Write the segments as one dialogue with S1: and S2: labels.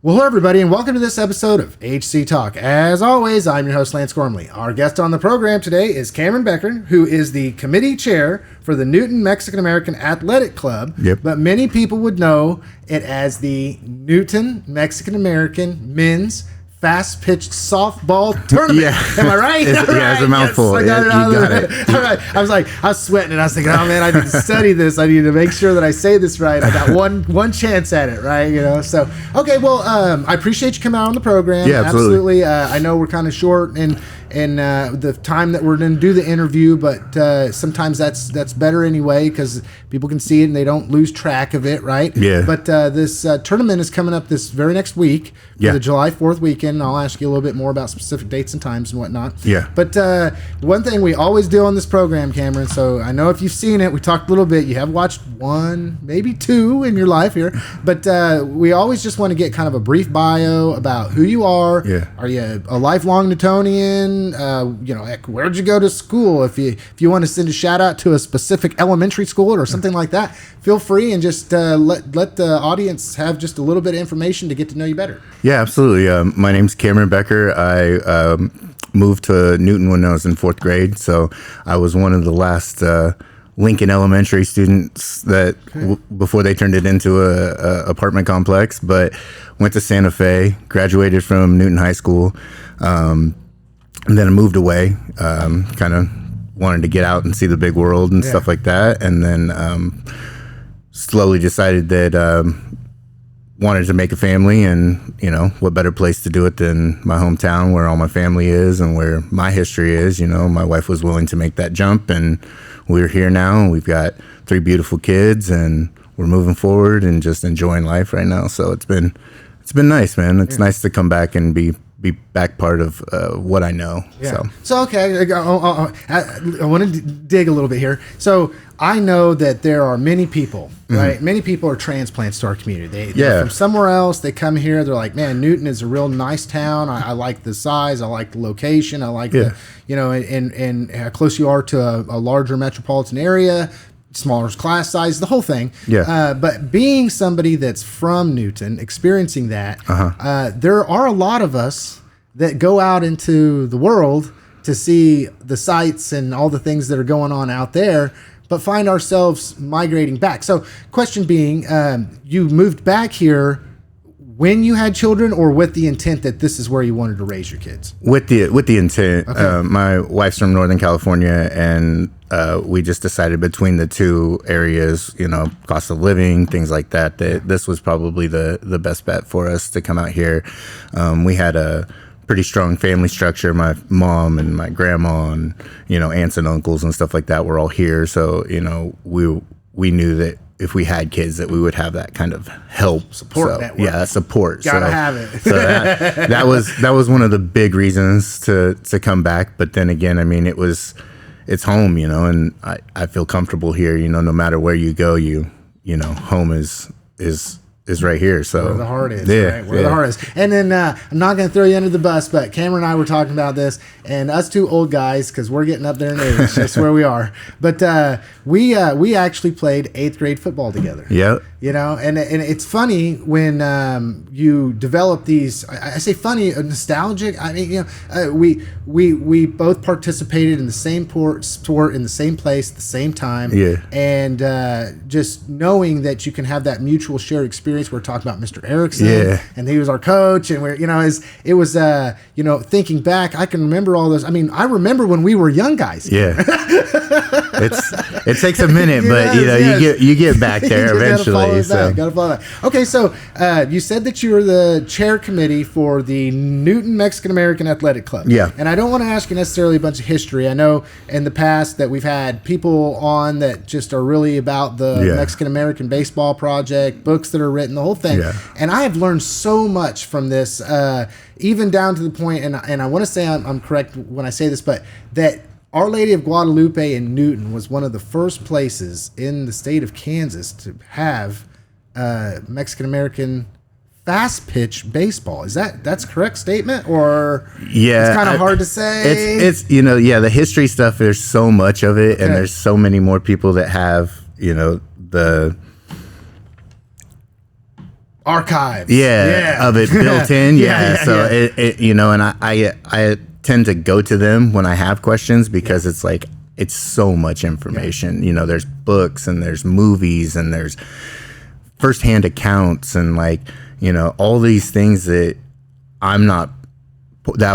S1: Well, hello, everybody, and welcome to this episode of HCTalk. As always, I'm your host, Lance Gormley. Our guest on the program today is Cameron Becker, who is the committee chair for the Newton Mexican-American Athletic Club.
S2: Yep.
S1: But many people would know it as the Newton Mexican-American Men's Fast-Pitched Softball Tournament.
S2: Yeah.
S1: Am I right?
S2: Yeah, it's a mouthful.
S1: Yes, I got
S2: it.
S1: All right. I was sweating, and I was thinking, oh, man, I need to study this. I need to make sure that I say this right. I got one chance at it, right? So, okay, well, I appreciate you coming out on the program.
S2: Yeah, absolutely.
S1: I know we're kind of short and the time that we're going to do the interview, but sometimes that's better anyway because people can see it and they don't lose track of it, right?
S2: Yeah.
S1: But this tournament is coming up this very next week, for the July 4th weekend. And I'll ask you a little bit more about specific dates and times and whatnot.
S2: Yeah.
S1: But one thing we always do on this program, Cameron, so I know if you've seen it, we talked a little bit. You have watched one, maybe two in your life here, but we always just want to get kind of a brief bio about who you are.
S2: Yeah.
S1: Are you a lifelong Newtonian? Where'd you go to school? If you want to send a shout out to a specific elementary school or something like that, feel free and just let the audience have just a little bit of information to get to know you better.
S2: Yeah, absolutely. My name's Cameron Becker. I moved to Newton when I was in 4th grade, so I was one of the last Lincoln Elementary students that before they turned it into a apartment complex, but went to Santa Fe, graduated from Newton High School, and then I moved away, kind of wanted to get out and see the big world and stuff like that, and then slowly decided that wanted to make a family, and what better place to do it than my hometown where all my family is and where my history is. My wife was willing to make that jump, and we're here now, and we've got 3 beautiful kids, and we're moving forward and just enjoying life right now. So it's been nice, man. It's nice to come back and be back part of what I know.
S1: Yeah. So okay, I want to dig a little bit here. So I know that there are many people, right? Mm-hmm. Many people are transplants to our community. They're from somewhere else. They come here. They're like, man, Newton is a real nice town. I like the size. I like the location. I like the, and how close you are to a larger metropolitan area. Smaller class size, the whole thing.
S2: Yeah.
S1: But being somebody that's from Newton, experiencing that, there are a lot of us that go out into the world to see the sights and all the things that are going on out there, but find ourselves migrating back. So question being, you moved back here when you had children, or with the intent that this is where you wanted to raise your kids? With
S2: the intent. Okay. My wife's from Northern California, and we just decided between the two areas, cost of living, things like that this was probably the best bet for us to come out here. We had a pretty strong family structure. My mom and my grandma and, aunts and uncles and stuff like that were all here. So, we knew that if we had kids that we would have that kind of support network. Yeah, support.
S1: Gotta have it.
S2: So that was one of the big reasons to come back. But then again, it's home, and I feel comfortable here, no matter where you go, home is right here. So
S1: where the heart is, right? Where the heart is. And then I'm not going to throw you under the bus, but Cameron and I were talking about this, and us two old guys, because we're getting up there in age, that's where we are. But we actually played 8th grade football together.
S2: Yeah.
S1: And it's funny when you develop these. I say funny, nostalgic. We both participated in the same sport in the same place, at the same time.
S2: Yeah.
S1: And just knowing that you can have that mutual shared experience. We're talking about Mr. Erickson, and he was our coach, and it was thinking back, I can remember all those. I remember when we were young guys.
S2: Yeah. It takes a minute, but you get back there eventually.
S1: Gotta follow that. Okay, so you said that you were the chair committee for the Newton Mexican-American Athletic Club.
S2: Yeah.
S1: And I don't want to ask you necessarily a bunch of history. I know in the past that we've had people on that just are really about the Mexican-American baseball project, books that are written, the whole thing. Yeah. And I have learned so much from this, even down to the point, and I want to say I'm correct when I say this, but that Our Lady of Guadalupe in Newton was one of the first places in the state of Kansas to have Mexican-American fast pitch baseball. That's a correct statement, or it's kind of hard to say?
S2: It's the history stuff, there's so much of it, and there's so many more people that have, the
S1: archives.
S2: Of it built in. It and I tend to go to them when I have questions because it's like it's so much information. There's books and there's movies and there's firsthand accounts and all these things that I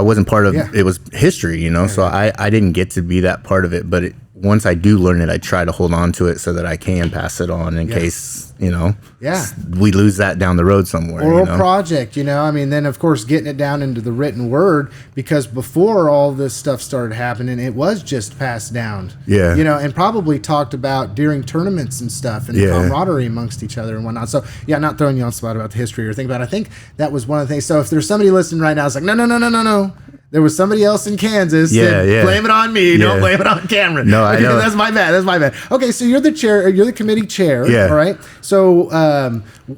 S2: wasn't part of. It was history, so I didn't get to be that part of it, but once I do learn it, I try to hold on to it so that I can pass it on in case, we lose that down the road somewhere.
S1: Oral project, then of course getting it down into the written word, because before all this stuff started happening, it was just passed down. And probably talked about during tournaments and stuff and the camaraderie amongst each other and whatnot. So not throwing you on the spot about the history or anything, but I think that was one of the things. So if there's somebody listening right now, it's like, no. There was somebody else in Kansas. Blame it on me. Don't blame it on Cameron.
S2: No, I know.
S1: That's my bad. Okay, so you're the chair. You're the committee chair.
S2: Yeah.
S1: All right. So,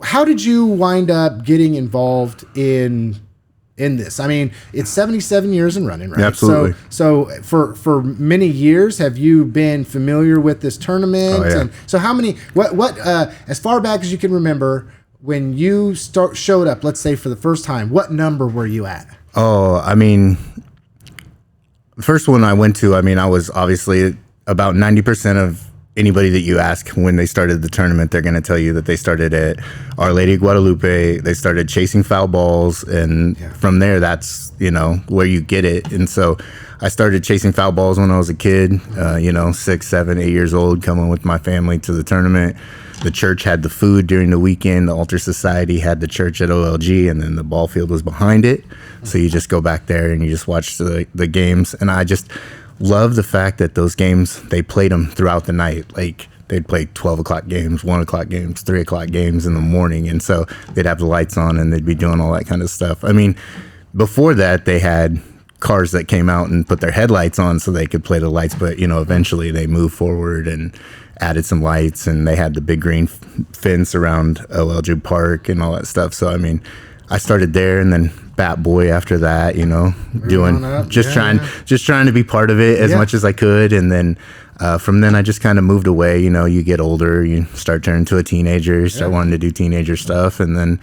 S1: how did you wind up getting involved in this? I mean, it's 77 years and running, right?
S2: Absolutely.
S1: So for many years, have you been familiar with this tournament?
S2: Oh, yeah.
S1: And so how many? What? As far back as you can remember, when you showed up, let's say for the first time, what number were you at?
S2: Oh, I mean, the first one I went to, I was obviously about 90% of anybody that you ask when they started the tournament, they're going to tell you that they started at Our Lady of Guadalupe. They started chasing foul balls. And from there, that's, where you get it. And so I started chasing foul balls when I was a kid, 6, 7, 8 years old, coming with my family to the tournament. The church had the food during the weekend. The Altar Society had the church at OLG, and then the ball field was behind it. So you just go back there and you just watch the games. And I just love the fact that those games, they played them throughout the night. Like they'd play 12 o'clock games, 1 o'clock games, 3 o'clock games in the morning. And so they'd have the lights on and they'd be doing all that kind of stuff. I mean, before that, they had cars that came out and put their headlights on so they could play the lights. But, eventually they moved forward and added some lights, and they had the big green fence around OLG Park and all that stuff. So, I started there, and then Bat Boy after that, trying to be part of it as much as I could. And then from then I just kind of moved away. You get older, you start turning to a teenager, you start wanting to do teenager stuff. And then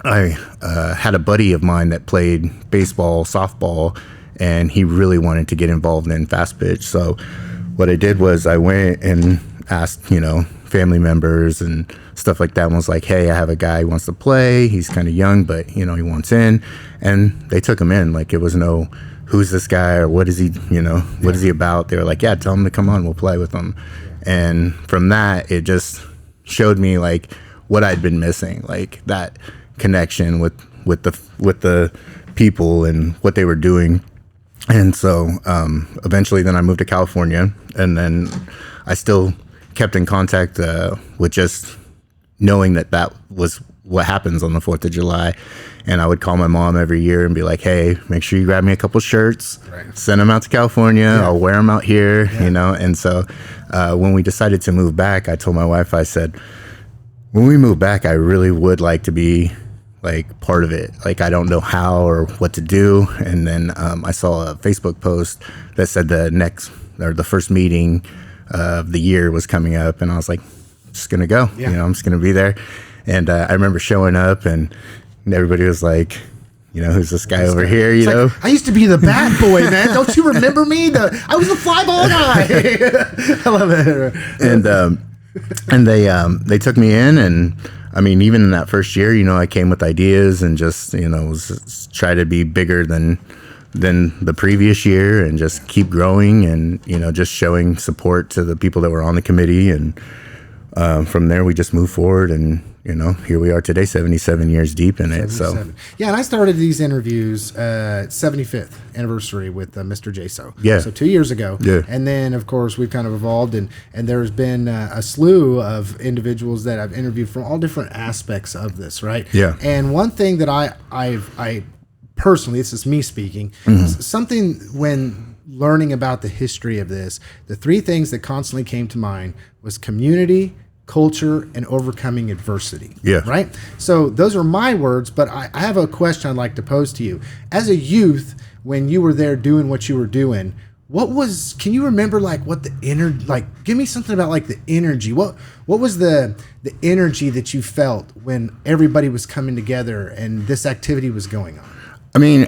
S2: I had a buddy of mine that played baseball, softball, and he really wanted to get involved in fast pitch. So what I did was I went and asked, family members and stuff like that, and was like, hey, I have a guy who wants to play. He's kind of young, but, he wants in. And they took him in. Like, it was no, who's this guy or what is he, what is he about? They were like, yeah, tell him to come on. We'll play with him. And from that, it just showed me, like, what I'd been missing, like that connection with the people and what they were doing. And so eventually then I moved to California, and then I still kept in contact with just knowing that was what happens on the 4th of July. And I would call my mom every year and be like, hey, make sure you grab me a couple shirts, send them out to California. I'll wear them out here, And so when we decided to move back, I told my wife, I said, when we move back, I really would like to be like part of it. Like, I don't know how or what to do. And then I saw a Facebook post that said the first meeting of the year was coming up, and I was like, just gonna go. I'm just gonna be there. And I remember showing up, and everybody was like, who's this guy over here?
S1: Like, I used to be the bat boy, man. Don't you remember me? I was the fly ball guy. I love it.
S2: And they took me in, and even in that first year, I came with ideas and just, was try to be bigger than the previous year and just keep growing and, just showing support to the people that were on the committee. And from there, we just moved forward, and, here we are today, 77 years deep in it. So
S1: and I started these interviews 75th anniversary with Mr. Jaso. So 2 years ago. And then, of course, we've kind of evolved, and there's been a slew of individuals that I've interviewed from all different aspects of this, right? And one thing that I personally, this is me speaking, something when learning about the history of this, the three things that constantly came to mind was community, culture, and overcoming adversity. Right? So those are my words, but I have a question I'd like to pose to you. As a youth, when you were there doing what you were doing, can you remember like what give me something about like the energy. What was the energy that you felt when everybody was coming together and this activity was going on?
S2: I mean,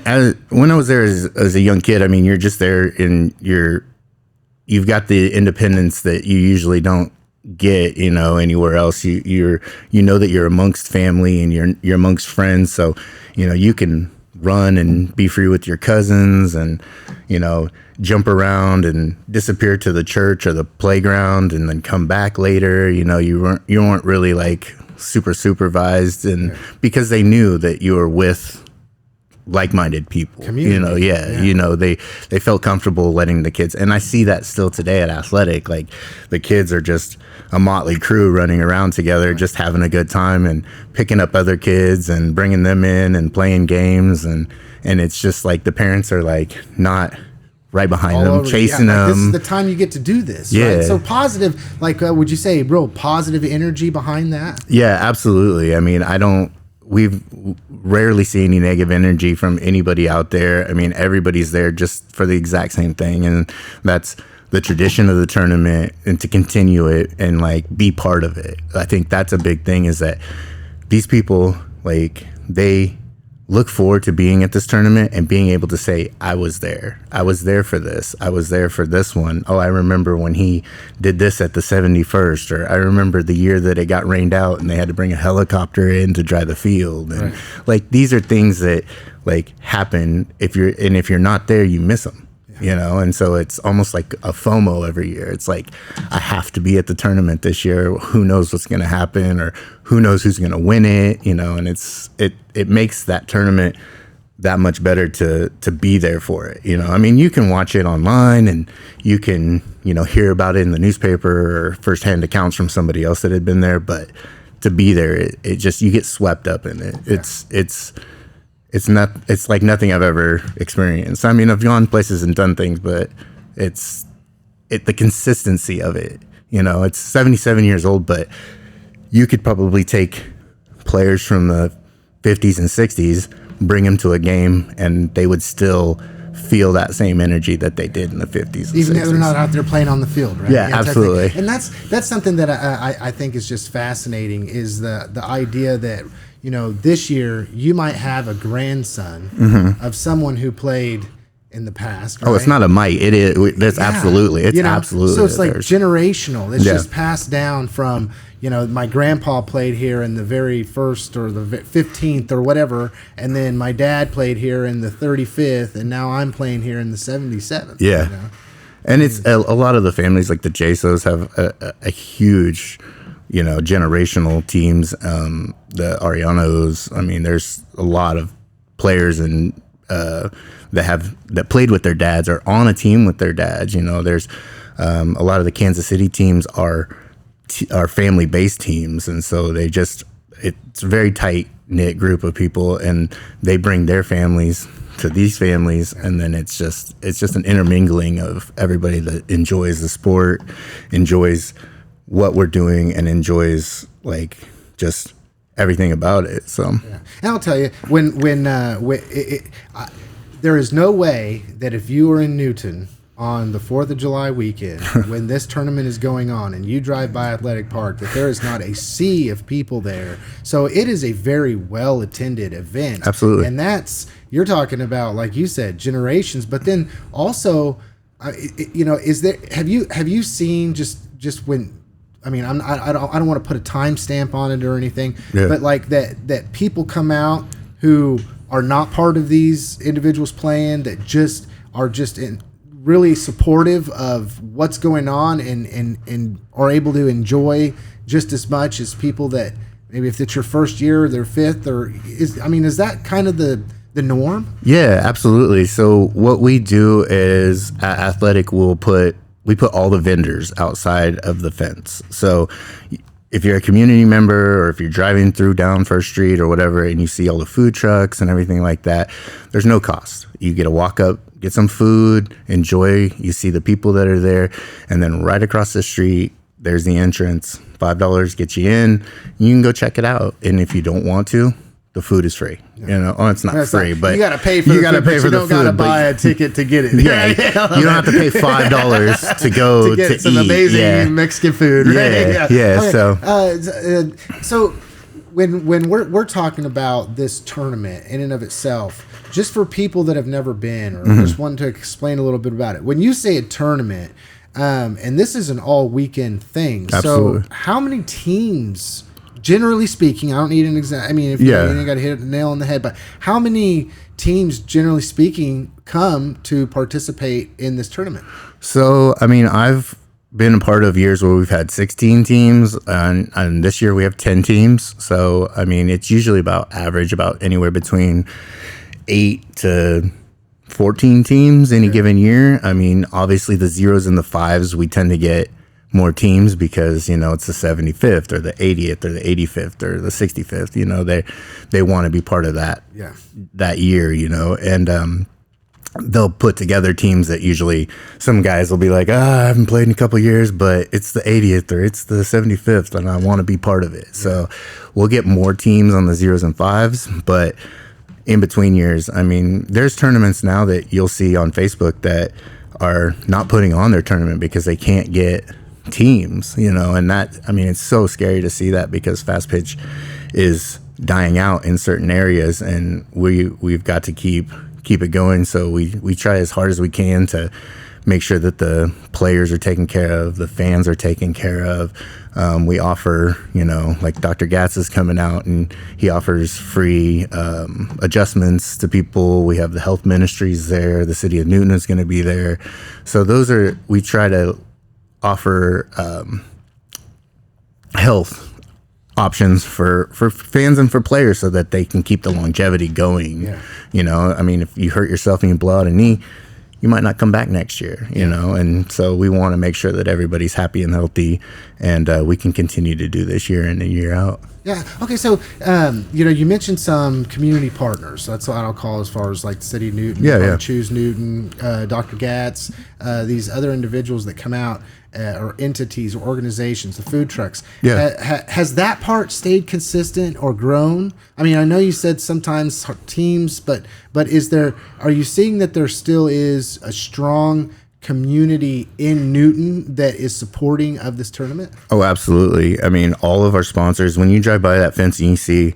S2: when I was there as a young kid, I mean, you're just there and you've got the independence that you usually don't get, anywhere else. You know that you're amongst family and you're amongst friends. So, you can run and be free with your cousins and, jump around and disappear to the church or the playground and then come back later. You weren't really like super supervised, and because they knew that you were with like-minded people,
S1: community.
S2: They felt comfortable letting the kids, and I see that still today at athletic. Like the kids are just a motley crew running around together, just having a good time and picking up other kids and bringing them in and playing games, and it's just like the parents are like not right behind them, chasing them.
S1: This is the time you get to do this.
S2: Yeah.
S1: Right? So positive, would you say real positive energy behind that?
S2: Yeah, absolutely. I mean, we've rarely seen any negative energy from anybody out there. I mean, everybody's there just for the exact same thing. And that's the tradition of the tournament, and to continue it and like be part of it. I think that's a big thing, is that these people, like, they look forward to being at this tournament and being able to say, I was there for this. I was there for this one. Oh, I remember when he did this at the 71st, or I remember the year that it got rained out and they had to bring a helicopter in to dry the field. And like, these are things that like happen if you're not there, you miss them. And so it's almost like a FOMO every year. It's like, I have to be at the tournament this year. Who knows what's going to happen, or who knows who's going to win it, and it makes that tournament that much better to be there for it. I mean, you can watch it online and you can, hear about it in the newspaper or firsthand accounts from somebody else that had been there, but to be there, it just, you get swept up in it. It's like nothing I've ever experienced. I mean, I've gone places and done things, but the consistency of it, it's 77 years old, but you could probably take players from the 50s and 60s, bring them to a game, and they would still feel that same energy that they did in the 50s and
S1: even
S2: 60s.
S1: though they're not out there playing on the field, right?
S2: Yeah, absolutely.
S1: And that's something that I think is just fascinating, is the idea that, this year you might have a grandson of someone who played in the past. Right?
S2: Oh, it's not a might. It is. That's absolutely. It's absolutely.
S1: So it's like generational. It's just passed down from, my grandpa played here in the very first or the 15th or whatever, and then my dad played here in the 35th, and now I'm playing here in the 77th.
S2: Yeah. And it's a lot of the families, like the JSOs, have a huge, generational teams. The Arianos, I mean, there's a lot of players and that played with their dads, or on a team with their dads. There's a lot of the Kansas City teams are family-based teams, and so it's a very tight-knit group of people, and they bring their families to these families, and then it's just an intermingling of everybody that enjoys the sport, enjoys what we're doing, and enjoys like just everything about it. So,
S1: and I'll tell you, when there is no way that if you are in Newton on the 4th of July weekend, when this tournament is going on and you drive by Athletic Park, that there is not a sea of people there. So it is a very well attended event.
S2: Absolutely.
S1: And you're talking about, like you said, generations, but then also, is there, have you seen just when, I mean, I don't want to put a timestamp on it or anything, but like that people come out who are not part of these individuals playing, that just are really supportive of what's going on and are able to enjoy just as much as people that maybe if it's your first year or their fifth, is that kind of the norm? Yeah,
S2: absolutely. So what we do is at Athletic, we put all the vendors outside of the fence. So if you're a community member, or if you're driving through down First Street or whatever, and you see all the food trucks and everything like that, there's no cost. You get to walk up, get some food, enjoy. You see the people that are there, and then right across the street, there's the entrance. $5 gets you in. You can go check it out. And if you don't want to, the food is free. You know, it's not free, but
S1: you got to pay for the food. You don't got to buy a ticket to get it.
S2: Yeah, you don't have to pay $5 to go to
S1: get some
S2: eat.
S1: amazing Mexican food. Right?
S2: Yeah.
S1: Okay. So when we're talking about this tournament in and of itself, just for people that have never been or just want to explain a little bit about it, when you say a tournament, and this is an all weekend thing,
S2: Absolutely.
S1: so how many teams? Generally speaking, I don't need an exact. I mean, if you ain't got to hit a nail on the head, but how many teams, generally speaking, come to participate in this tournament?
S2: So, I mean, I've been a part of years where we've had 16 teams, and this year we have 10 teams. So, I mean, it's usually about anywhere between 8 to 14 teams any given year. I mean, obviously the 0s and the 5s, we tend to get more teams because, you know, it's the 75th or the 80th or the 85th or the 65th, you know, they want to be part of that year, you know, and they'll put together teams that usually some guys will be like, I haven't played in a couple of years, but it's the 80th or it's the 75th and I want to be part of it. So we'll get more teams on the 0s and 5s, but in between years, I mean, there's tournaments now that you'll see on Facebook that are not putting on their tournament because they can't get teams, you know, and that, I mean, it's so scary to see that because fast pitch is dying out in certain areas, and we've got to keep it going. So we try as hard as we can to make sure that the players are taken care of, the fans are taken care of. We offer, you know, like Dr. Gatz is coming out and he offers free adjustments to people. We have the health ministries there. The city of Newton is going to be there. So we try to offer health options for fans and for players so that they can keep the longevity going. You know, I mean, if you hurt yourself and you blow out a knee, you might not come back next year, you know, and so we want to make sure that everybody's happy and healthy, and we can continue to do this year in and year out.
S1: Yeah. Okay. So, you know, you mentioned some community partners. That's what I'll call as far as like the city of Newton, Choose Newton, Dr. Gatz, these other individuals that come out, or entities or organizations, the food trucks. Has that part stayed consistent or grown? I mean, I know you said sometimes teams, but are you seeing that there still is a strong community in Newton that is supporting of this tournament?
S2: Oh, absolutely. I mean, all of our sponsors, when you drive by that fence and you see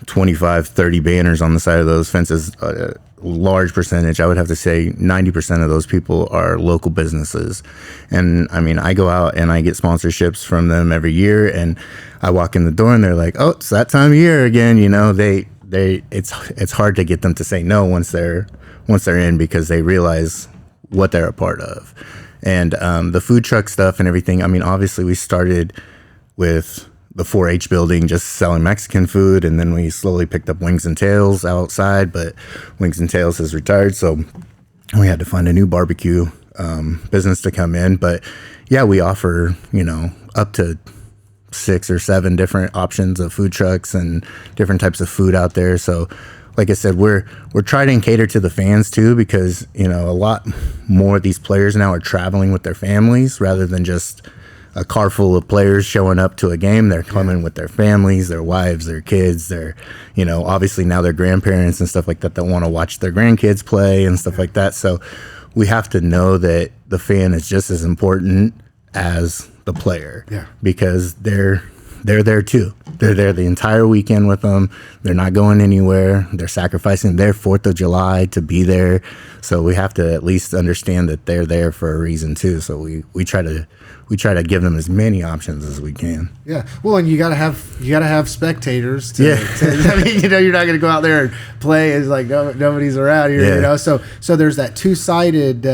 S2: 25, 30 banners on the side of those fences, a large percentage, I would have to say 90% of those people are local businesses. And I mean, I go out and I get sponsorships from them every year, and I walk in the door and they're like, oh, it's that time of year again. You know, it's hard to get them to say no once they're in, because they realize what they're a part of. And the food truck stuff and everything, I mean, obviously we started with the 4-H building just selling Mexican food, and then we slowly picked up Wings and Tails outside, but Wings and Tails has retired, so we had to find a new barbecue business to come in. But yeah, we offer, you know, up to 6 or 7 different options of food trucks and different types of food out there. So like I said, we're trying to cater to the fans too, because, you know, a lot more of these players now are traveling with their families rather than just a car full of players showing up to a game. They're coming with their families, their wives, their kids, their, you know, obviously now their grandparents and stuff like that want to watch their grandkids play and stuff like that. So we have to know that the fan is just as important as the player, because they're there too. They're there the entire weekend with them. They're not going anywhere. They're sacrificing their 4th of July to be there. So we have to at least understand that they're there for a reason too. So we try to give them as many options as we can.
S1: Yeah. Well, and you gotta have spectators to I mean, you know, you're not gonna go out there and play as like nobody's around here, you know. So there's that two-sided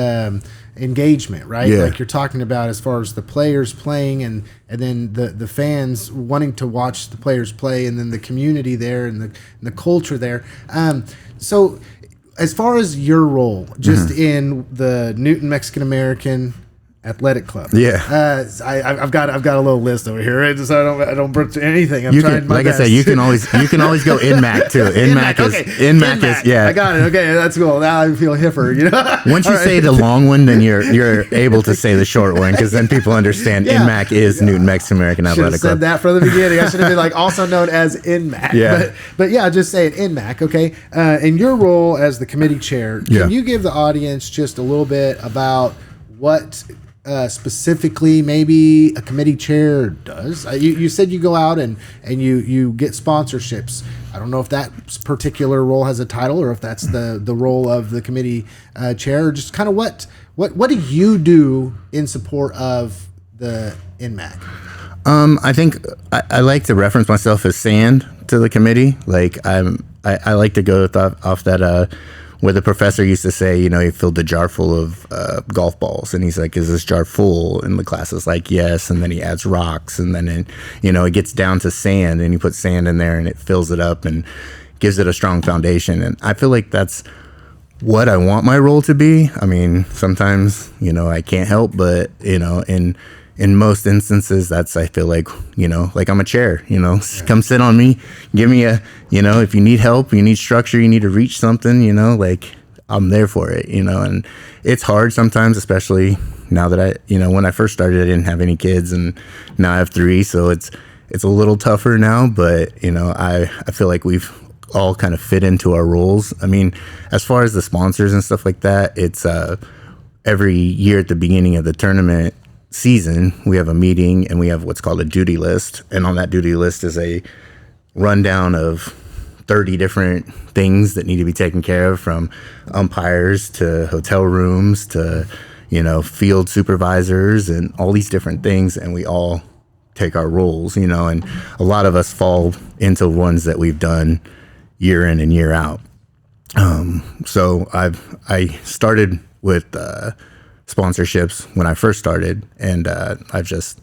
S1: engagement, right? Like you're talking about as far as the players playing and then the fans wanting to watch the players play, and then the community there and the culture there. So as far as your role just in the Newton Mexican American Athletic club.
S2: Yeah.
S1: I've got a little list over here, right? So I don't burn anything. I'm trying my best.
S2: I said, you can always go N.M.A.A.C too. N.M.A.A.C is N.M.A.A.C is yeah.
S1: I got it. Okay, that's cool. Now I feel hipper.
S2: Once you say the long one, then you're able to say the short one, because then people understand N.M.A.A.C is Newton Mexican American Athletic Club.
S1: Said that from the beginning. I should have been like also known as N.M.A.A.C.
S2: Yeah.
S1: But yeah, just say it N.M.A.A.C. Okay. In your role as the committee chair, can you give the audience just a little bit about what specifically maybe a committee chair does? You said you go out and you get sponsorships. I don't know if that particular role has a title or if that's the role of the committee chair, or just kind of what do you do in support of the N.M.A.A.C?
S2: I think I like to reference myself as sand to the committee. Like I like to go off that where the professor used to say, he filled the jar full of golf balls, and he's like, is this jar full? And the class is like, yes. And then he adds rocks, and then it gets down to sand, and he puts sand in there, and it fills it up and gives it a strong foundation. And I feel like that's what I want my role to be. I mean, sometimes I can't help, but in most instances, I feel like, like I'm a chair, come sit on me, give me if you need help, you need structure, you need to reach something, like I'm there for it, and it's hard sometimes, especially now that when I first started, I didn't have any kids, and now I have 3. So it's a little tougher now, but I feel like we've all kind of fit into our roles. I mean, as far as the sponsors and stuff like that, it's every year at the beginning of the tournament season, we have a meeting and we have what's called a duty list, and on that duty list is a rundown of 30 different things that need to be taken care of, from umpires to hotel rooms to field supervisors and all these different things, and we all take our roles, and a lot of us fall into ones that we've done year in and year out. So I started with sponsorships when I first started, and I've just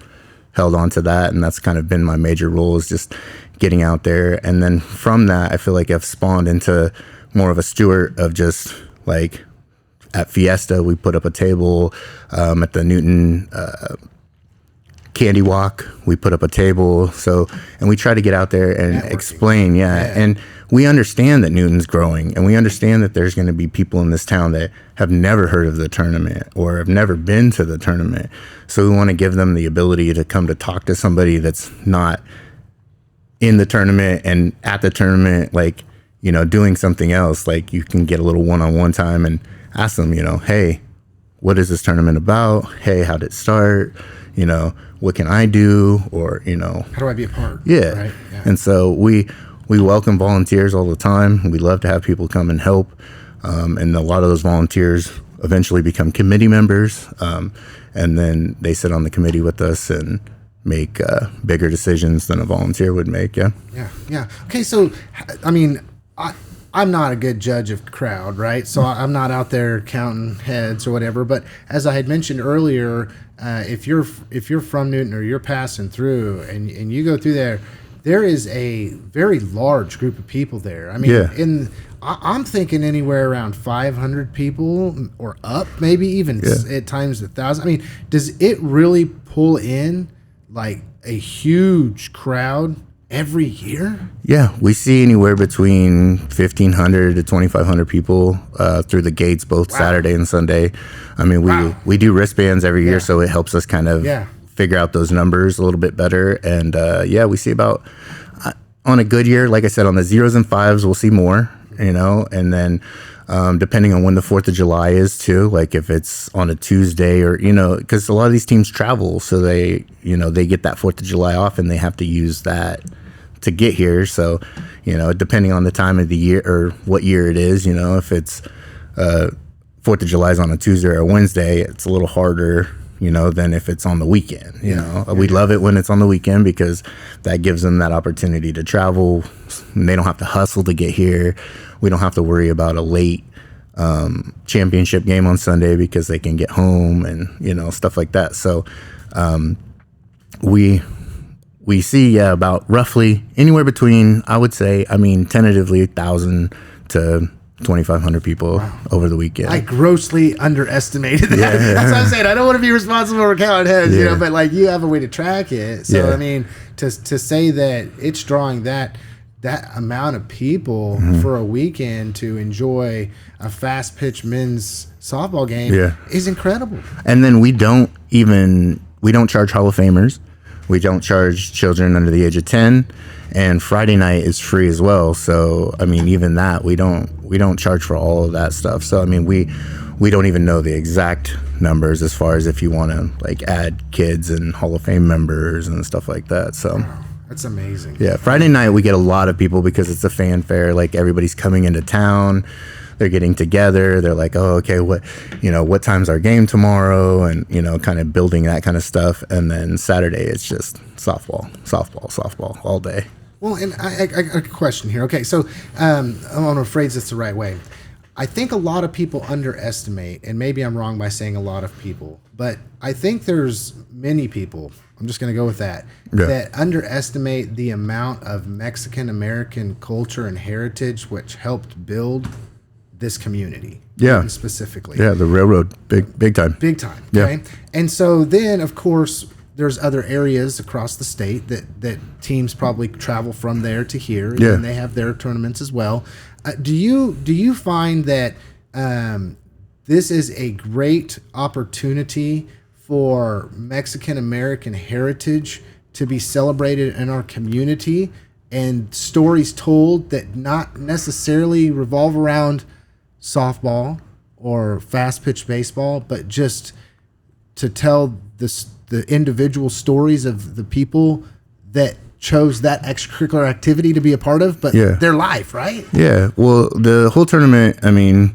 S2: held on to that, and that's kind of been my major role, is just getting out there. And then from that, I feel like I've spawned into more of a steward of just like at Fiesta, we put up a table, at the Newton Candy Walk, we put up a table. So, and we try to get out there and explain. And we understand that Newton's growing, and we understand that there's going to be people in this town that have never heard of the tournament or have never been to the tournament. So we want to give them the ability to come to talk to somebody that's not in the tournament and at the tournament, like, doing something else. Like, you can get a little one-on-one time and ask them, hey, what is this tournament about? Hey, how did it start? What can I do? Or,
S1: how do I be a part?
S2: Yeah. Right? Yeah. And so we welcome volunteers all the time. We love to have people come and help. And a lot of those volunteers eventually become committee members. And then they sit on the committee with us and make bigger decisions than a volunteer would make. Yeah. Okay. So, I mean, I'm not a good judge of crowd, right? So I'm not out there counting heads or whatever. But as I had mentioned earlier, if you're from Newton or you're passing through and you go through there is a very large group of people there. I mean, I'm thinking anywhere around 500 people or up, maybe even at times 1,000. I mean, does it really pull in like a huge crowd every year? Yeah, we see anywhere between 1,500 to 2,500 people through the gates both Saturday and Sunday. I mean, we do wristbands every year, so it helps us kind of figure out those numbers a little bit better. And we see about, on a good year, like I said, on the 0s and 5s, we'll see more, and then depending on when the 4th of July is too, like if it's on a Tuesday or, because a lot of these teams travel, so they get that 4th of July off and they have to use that to get here. So, depending on the time of the year or what year it is, if it's 4th of July is on a Tuesday or a Wednesday, it's a little harder, than if it's on the weekend. We love it when it's on the weekend because that gives them that opportunity to travel. And they don't have to hustle to get here. We don't have to worry about a late championship game on Sunday because they can get home and, stuff like that. So we see, about roughly anywhere between, I would say, tentatively 1,000 to 2,500 people over the weekend.
S1: I grossly underestimated that. Yeah. That's what I'm saying. I don't want to be responsible for counting heads, you know, but like you have a way to track it. So I mean, to say that it's drawing that amount of people for a weekend to enjoy a fast pitch men's softball game is incredible.
S2: And then we don't charge Hall of Famers. We don't charge children under the age of 10, and Friday night is free as well. So I mean, even that we don't charge for all of that stuff. So I mean, we don't even know the exact numbers as far as if you want to like add kids and Hall of Fame members and stuff like that. So
S1: that's amazing.
S2: Yeah, Friday night we get a lot of people because it's a fanfare. Like everybody's coming into town. They're getting together. They're like, oh, okay, what time's our game tomorrow? And, you know, kind of building that kind of stuff. And then Saturday, it's just softball all day.
S1: Well, and I got a question here. Okay, so I want to phrase this the right way. I think a lot of people underestimate, and maybe I'm wrong by saying a lot of people, but I think there's many people, I'm just going to go with that, that underestimate the amount of Mexican-American culture and heritage which helped build this community, specifically.
S2: Yeah, the railroad, big time.
S1: Big time, okay? And so then, of course, there's other areas across the state that teams probably travel from there to here, and they have their tournaments as well. Do you find that this is a great opportunity for Mexican-American heritage to be celebrated in our community and stories told that not necessarily revolve around softball or fast pitch baseball, but just to tell the individual stories of the people that chose that extracurricular activity to be a part of, but their life, right?
S2: Yeah. Well, the whole tournament, I mean,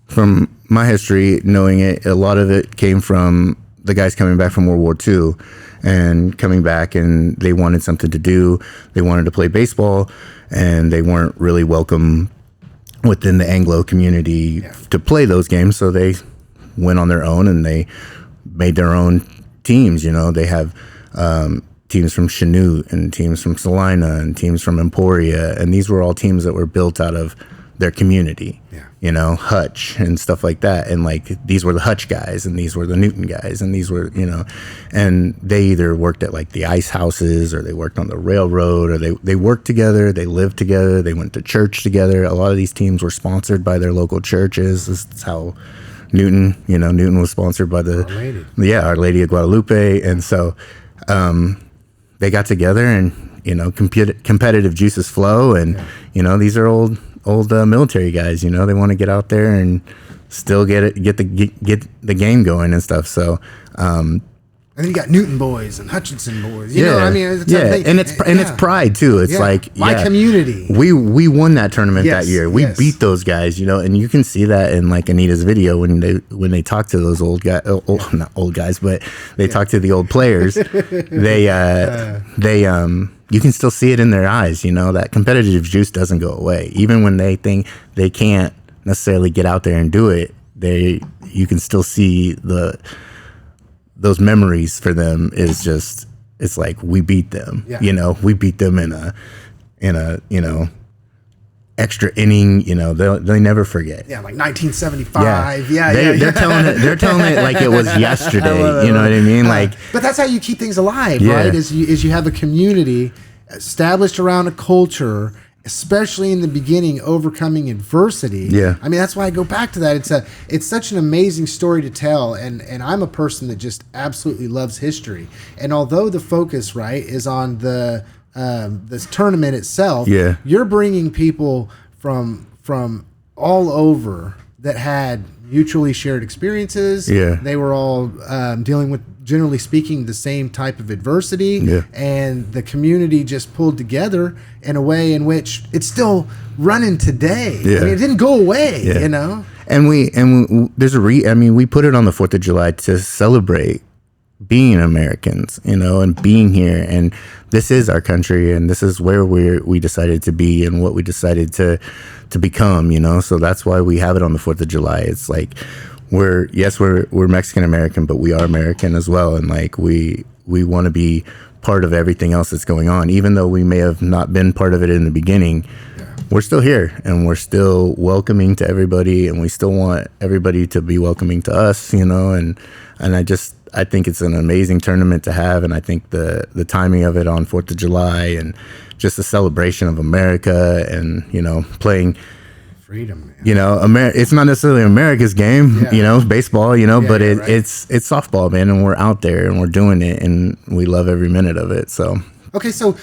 S2: from my history, knowing it, a lot of it came from the guys coming back from World War II and coming back, and they wanted something to do. They wanted to play baseball, and they weren't really welcome within the Anglo community to play those games. So they went on their own and they made their own teams. You know, they have teams from Chanute and teams from Salina and teams from Emporia. And these were all teams that were built out of their community, you know, Hutch and stuff like that. And like, these were the Hutch guys and these were the Newton guys and these were, you know, and they either worked at like the ice houses or they worked on the railroad or they worked together, they lived together, they went to church together. A lot of these teams were sponsored by their local churches. This is how Newton was sponsored by Our Lady of Guadalupe. And so they got together and, you know, competitive juices flow. And, you know, these are old military guys, you know, they want to get out there and still get the game going and stuff. So,
S1: and then you got Newton boys and Hutchinson boys. You know, I mean,
S2: it's pride too. It's like
S1: my community.
S2: We won that tournament that year. We beat those guys, you know, and you can see that in like Anita's video when they talk to those old guys, not old guys, but they talk to the old players. You can still see it in their eyes, you know, that competitive juice doesn't go away. Even when they think they can't necessarily get out there and do it, you can still see those memories for them is just, it's like we beat them, you know, we beat them in a, you know, extra inning, you know, they never forget.
S1: Yeah, like 1975.
S2: They're telling it like it was yesterday. You know what I mean?
S1: But that's how you keep things alive, right? Is you have a community established around a culture, especially in the beginning, overcoming adversity.
S2: Yeah.
S1: I mean, that's why I go back to that. It's such an amazing story to tell, and I'm a person that just absolutely loves history. And although the focus, right, is on this tournament itself, you're bringing people from all over that had mutually shared experiences. They were all dealing with, generally speaking, the same type of adversity, and the community just pulled together in a way in which it's still running today. I mean, it didn't go away, you know.
S2: And we there's we put it on the 4th of July to celebrate being Americans, you know, and being here, and this is our country, and this is where we decided to be and what we decided to become, you know. So that's why we have it on the 4th of July. It's like we're Mexican American, but we are American as well, and like we want to be part of everything else that's going on, even though we may have not been part of it in the beginning. we're still here and we're still welcoming to everybody, and we still want everybody to be welcoming to us, and I think it's an amazing tournament to have, and I think the timing of it on 4th of July and just the celebration of America and, playing
S1: freedom, man.
S2: It's not necessarily America's game, baseball, but it's softball, man, and we're out there and we're doing it and we love every minute of it. So
S1: okay, so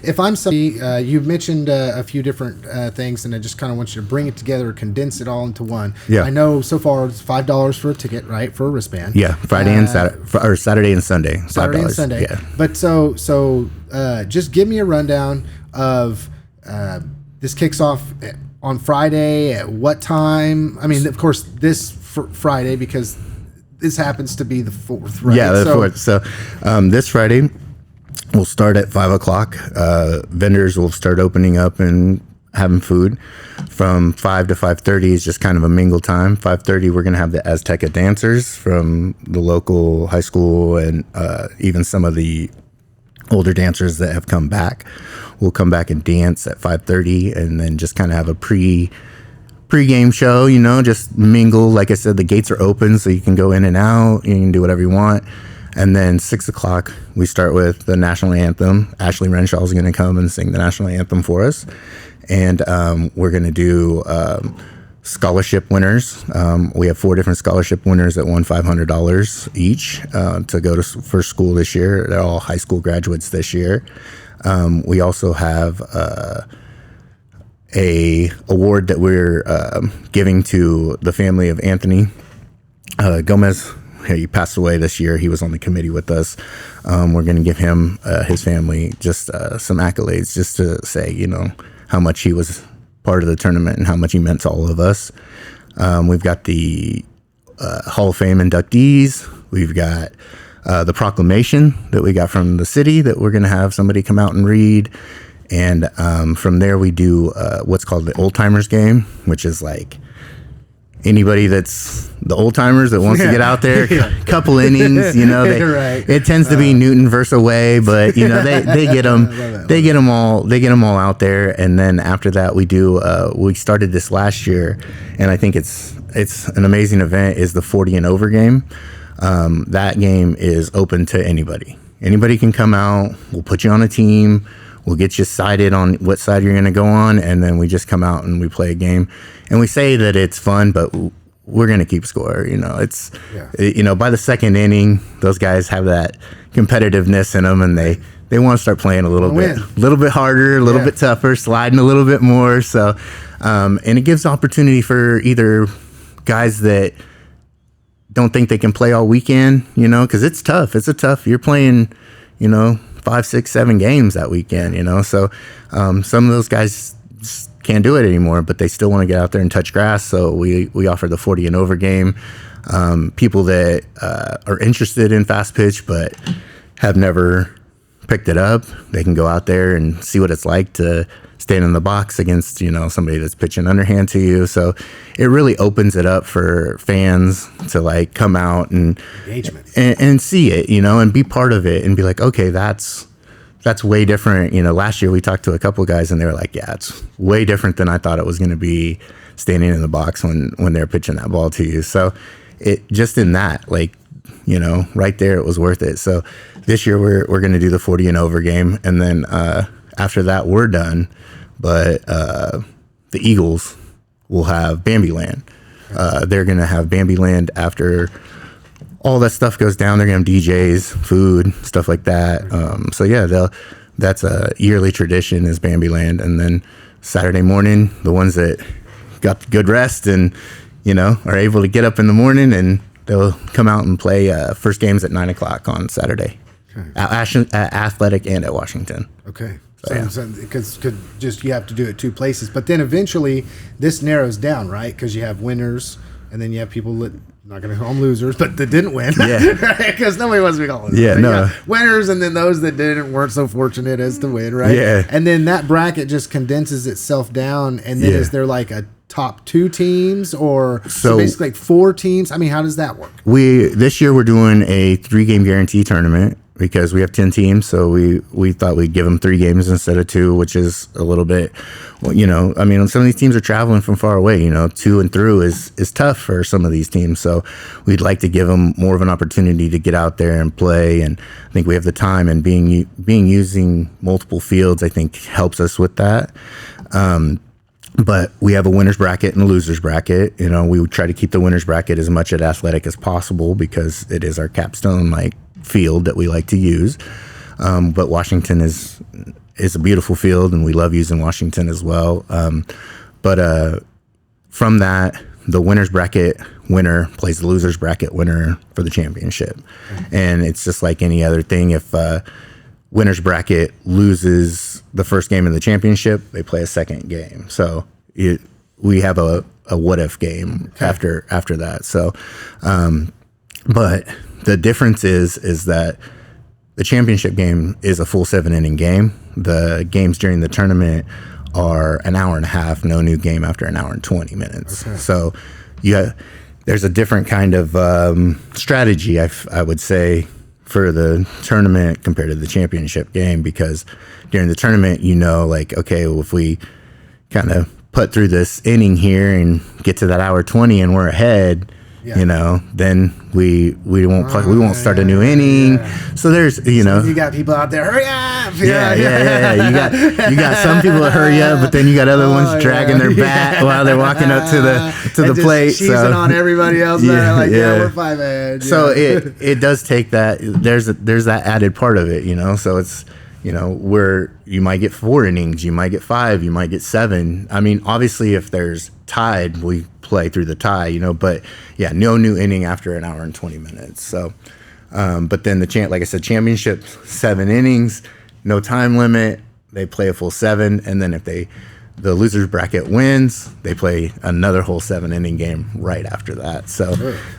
S1: if I'm somebody, you've mentioned a few different things, and I just kind of want you to bring it together, condense it all into one.
S2: Yeah.
S1: I know so far it's $5 for a ticket, right, for a wristband.
S2: Yeah, Friday and Saturday, or Saturday and Sunday.
S1: Saturday and Sunday.
S2: Yeah.
S1: But so just give me a rundown of this kicks off on Friday at what time? I mean, of course, this Friday because this happens to be the 4th, right?
S2: Yeah, the 4th. So this Friday. We'll start at 5:00. Vendors will start opening up and having food. From 5 to 5:30 is just kind of a mingle time. 5:30, we're going to have the Azteca dancers from the local high school and even some of the older dancers that have come back. We'll come back and dance at 5:30 and then just kind of have a pre-game show, just mingle. Like I said, the gates are open so you can go in and out. You can do whatever you want. And then 6:00, we start with the national anthem. Ashley Renshaw is going to come and sing the national anthem for us. And we're going to do scholarship winners. We have 4 different scholarship winners that won $500 each to go to first school this year. They're all high school graduates this year. We also have a award that we're giving to the family of Anthony Gomez. He passed away this year. He was on the committee with us. We're going to give him, his family, just some accolades just to say, how much he was part of the tournament and how much he meant to all of us. We've got the Hall of Fame inductees. We've got the proclamation that we got from the city that we're going to have somebody come out and read. And from there, we do what's called the Old Timers game, which is like anybody that's the old timers that wants to get out there, couple innings, it tends to be Newton versus away, but they get them all out there. And then after that, we started this last year, and I think it's an amazing event. Is the 40 and over game. That game is open to anybody. Anybody can come out. We'll put you on a team. We'll get you sighted on what side you're going to go on, and then we just come out and we play a game. And we say that it's fun, but we're going to keep score. By the second inning, those guys have that competitiveness in them, and they want to start playing a little bit harder, a little bit tougher, sliding a little bit more. So, and it gives opportunity for either guys that don't think they can play all weekend, because it's tough. You're playing, 5, 6, 7 games that weekend, So some of those guys just can't do it anymore, but they still want to get out there and touch grass. So we offer the 40 and over game. People that are interested in fast pitch but have never picked it up, they can go out there and see what it's like to stand in the box against, somebody that's pitching underhand to you. So it really opens it up for fans to come out and see it, and be part of it and be like, okay, that's way different. Last year we talked to a couple of guys and they were like, yeah, it's way different than I thought it was going to be standing in the box when they're pitching that ball to you. So it just in that, right there, it was worth it. So this year we're going to do the 40 and over game. And then, after that, we're done. But the Eagles will have Bambiland. They're going to have Bambiland after all that stuff goes down. They're going to have DJs, food, stuff like that. So, yeah, that's a yearly tradition is Bambiland. And then Saturday morning, the ones that got good rest and, are able to get up in the morning, and they'll come out and play first games at 9 o'clock on Saturday. Okay. At Athletic and at Washington.
S1: Okay. Because you have to do it 2 places, but then eventually this narrows down, right? Because you have winners, and then you have people that not going to call them losers, but that didn't win, because nobody wants to be called losers. Yeah, no winners, and then those that weren't so fortunate as to win, right? Yeah, and then that bracket just condenses itself down, and then is there like a top 2 teams, or so basically 4 teams? I mean, how does that work?
S2: This year we're doing a 3-game guarantee tournament. because we have 10 teams. So we thought we'd give them 3 games instead of 2, which is a little bit, well, I mean, some of these teams are traveling from far away, 2 and through is tough for some of these teams. So we'd like to give them more of an opportunity to get out there and play. And I think we have the time, and using multiple fields, I think helps us with that. But we have a winner's bracket and a loser's bracket. We would try to keep the winner's bracket as much at Athletic as possible because it is our capstone field that we like to use. But Washington is a beautiful field, and we love using Washington as well. But from that, the winner's bracket winner plays the loser's bracket winner for the championship. And it's just like any other thing. If winner's bracket loses the first game in the championship, they play a second game. So we have a what if game after that. So, but the difference is that the championship game is a full 7-inning game. The games during the tournament are an hour and a half, no new game after an hour and 20 minutes. Okay. So there's a different kind of strategy, I would say, for the tournament compared to the championship game, because during the tournament, okay, well, if we kind of put through this inning here and get to that hour 20 and we're ahead, then we won't start a new inning. Yeah. So there's, so
S1: you got people out there, hurry up.
S2: Yeah. You got some people that hurry up, but then you got other ones dragging their bat while they're walking up to the plate.
S1: Cheesing on everybody else. We're 5 ahead.
S2: So it does take that. There's that added part of it, so it's, where you might get 4 innings, you might get 5, you might get 7. I mean, obviously if there's tied, we play through the tie, but no new inning after an hour and 20 minutes. So, but then like I said, championship, 7 innings, no time limit. They play a full 7. And then if the loser's bracket wins, they play another whole 7-inning game right after that. So,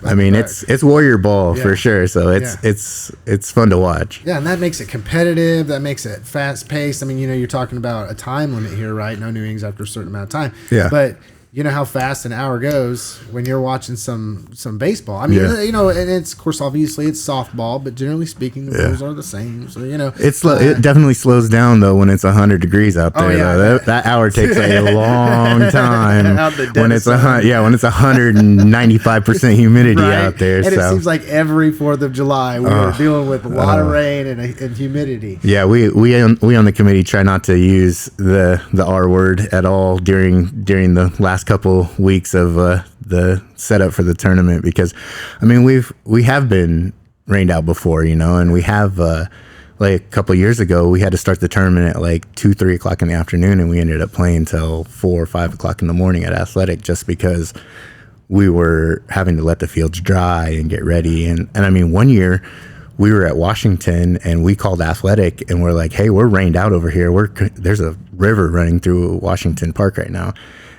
S2: I mean, it's warrior ball for sure. So it's fun to watch.
S1: Yeah, and that makes it competitive. That makes it fast paced. I mean, you're talking about a time limit here, right? No new innings after a certain amount of time. Yeah. But you know how fast an hour goes when you're watching some baseball. I mean, and it's, of course, obviously it's softball, but generally speaking, the rules are the same. So,
S2: it definitely slows down though when it's 100 degrees out there. That hour takes a long time when it's 195% humidity out there.
S1: And it seems like every 4th of July we're dealing with a lot of rain and humidity.
S2: Yeah, we on the committee try not to use the R word at all during the last couple weeks of the setup for the tournament, because I mean we have been rained out before, and we have like a couple years ago we had to start the tournament at like 2-3 o'clock in the afternoon, and we ended up playing till 4 or 5 o'clock in the morning at Athletic, just because we were having to let the fields dry and get ready. And I mean, one year we were at Washington and we called Athletic and we're like, hey, we're rained out over here. There's a river running through Washington Park right now.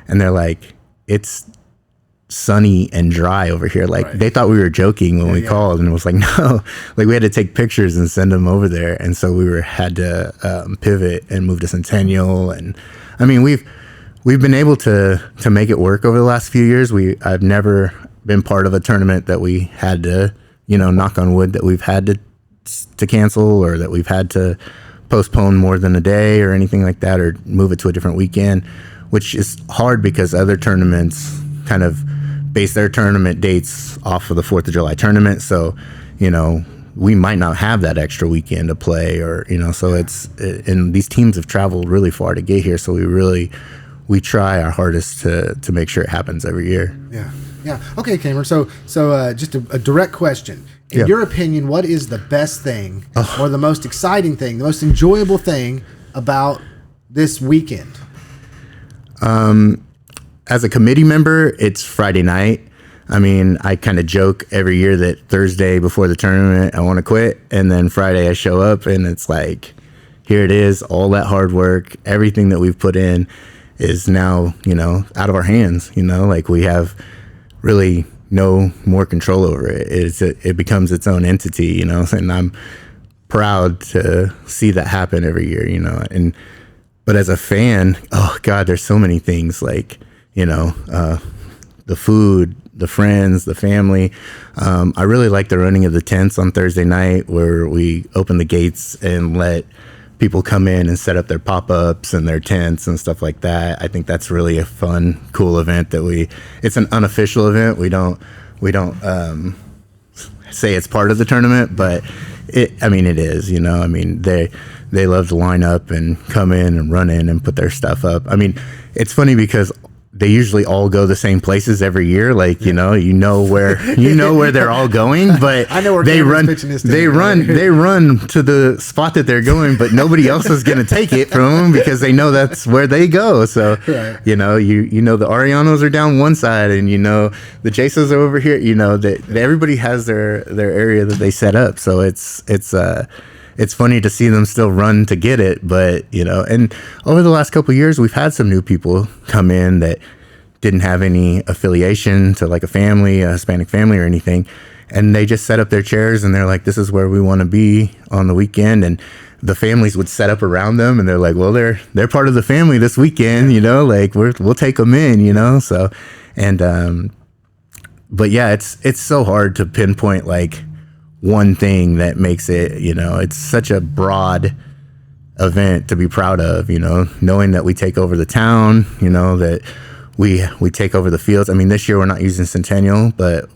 S2: And they're like, it's sunny and dry over here. They thought we were joking when we called, and it was like, no, we had to take pictures and send them over there. And so we had to pivot and move to Centennial. And I mean, we've been able to make it work over the last few years. I've never been part of a tournament that we had to, knock on wood, that we've had to cancel, or that we've had to postpone more than a day or anything like that, or move it to a different weekend, which is hard because other tournaments kind of base their tournament dates off of the 4th of July tournament. So, we might not have that extra weekend to play, or, so and these teams have traveled really far to get here. So we try our hardest to make sure it happens every year.
S1: Yeah. Yeah. Okay, Cameron. So just a direct question. In your opinion, what is the best thing or the most exciting thing, the most enjoyable thing about this weekend?
S2: As a committee member, it's Friday night. I mean, I kind of joke every year that Thursday before the tournament, I want to quit. And then Friday I show up and it's like, here it is, all that hard work, everything that we've put in is now, out of our hands, we have really no more control over it. It becomes its own entity, and I'm proud to see that happen every year, but as a fan, oh God, there's so many things the food, the friends, the family. I really like the running of the tents on Thursday night, where we open the gates and let people come in and set up their pop-ups and their tents and stuff like that. I think that's really a fun, cool event it's an unofficial event. We don't say it's part of the tournament, but it is, they love to line up and come in and run in and put their stuff up. I mean, it's funny because they usually all go the same places every year. Like, you know where they're all going, but
S1: I know where
S2: they run
S1: to
S2: the spot that they're going, but nobody else is going to take it from them because they know that's where they go. So, right. The Arianos are down one side and, the Jasos are over here, that everybody has their area that they set up. So it's funny to see them still run to get it, but and over the last couple of years, we've had some new people come in that didn't have any affiliation to like a Hispanic family or anything, and they just set up their chairs and they're like, "This is where we want to be on the weekend." And the families would set up around them, and they're like, "Well, they're part of the family this weekend, like we'll take them in, So, and but yeah, it's so hard to pinpoint like one thing that makes it, it's such a broad event to be proud of, knowing that we take over the town, that we take over the fields. I mean, this year we're not using Centennial, but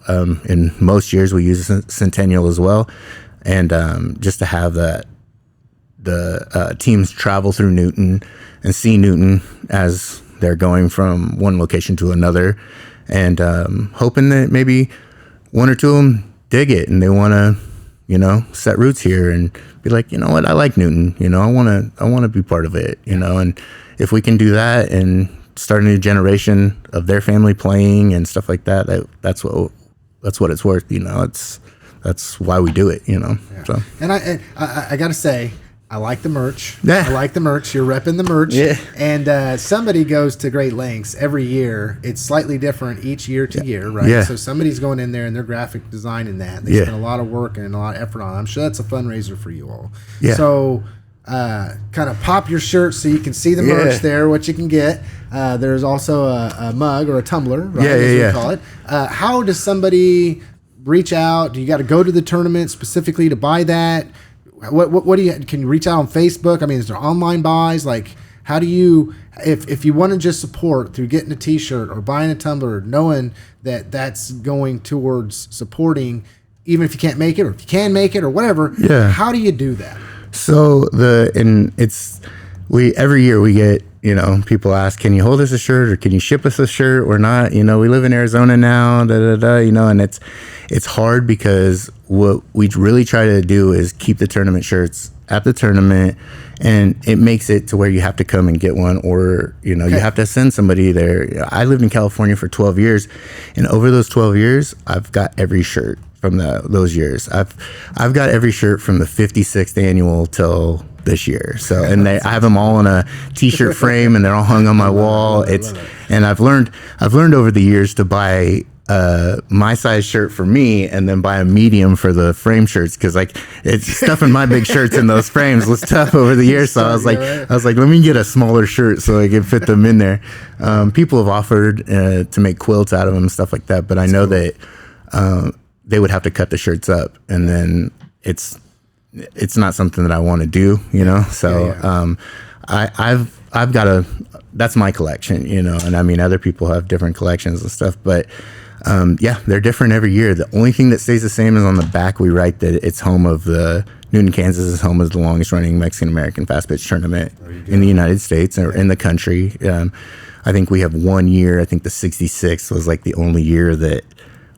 S2: in most years we use Centennial as well. And just to have the teams travel through Newton and see Newton as they're going from one location to another, and hoping that maybe one or two of them dig it and they want to set roots here and be like, what, I like Newton, I want to be part of it, and if we can do that and start a new generation of their family playing and stuff like that, that's what it's worth. That's why we do it. Yeah. So,
S1: and I gotta say, I like the merch.
S2: Yeah.
S1: I like the merch. You're repping the merch.
S2: Yeah.
S1: And somebody goes to great lengths every year. It's slightly different each year to year, right?
S2: Yeah.
S1: So somebody's going in there and they're graphic designing that. They spend a lot of work and a lot of effort on it. I'm sure that's a fundraiser for you all. Yeah. So kind of pop your shirt so you can see the merch there, what you can get. There's also a mug or a tumbler, right?
S2: Yeah.
S1: Call it. How does somebody reach out? Do you got to go to the tournament specifically to buy that? What do you, can you reach out on Facebook? I mean, is there online buys? Like, how do you, if you want to just support through getting a t-shirt or buying a tumbler, knowing that that's going towards supporting, even if you can't make it, or if you can make it or whatever, how do you do that?
S2: So every year we get, people ask, can you hold us a shirt or can you ship us a shirt or not? We live in Arizona now, and it's hard because what we really try to do is keep the tournament shirts at the tournament, and it makes it to where you have to come and get one, or, you have to send somebody there. I lived in California for 12 years, and over those 12 years, I've got every shirt from those years. I've got every shirt from the 56th annual till this year. So, and I have them all in a t-shirt frame, and they're all hung on my wall. And I've learned over the years to buy my size shirt for me, and then buy a medium for the frame shirts, because like it's stuffing my big shirts in those frames was tough over the years. So I was like, let me get a smaller shirt so I can fit them in there. People have offered to make quilts out of them and stuff like that, but I know that they would have to cut the shirts up, and then it's not something that I want to do, So I've got that's my collection, and I mean other people have different collections and stuff, but they're different every year. The only thing that stays the same is on the back we write that it's home of Newton, Kansas is home of the longest running Mexican American fast pitch tournament in the United States or in the country. I think we have 1 year, I think the 66 was like the only year that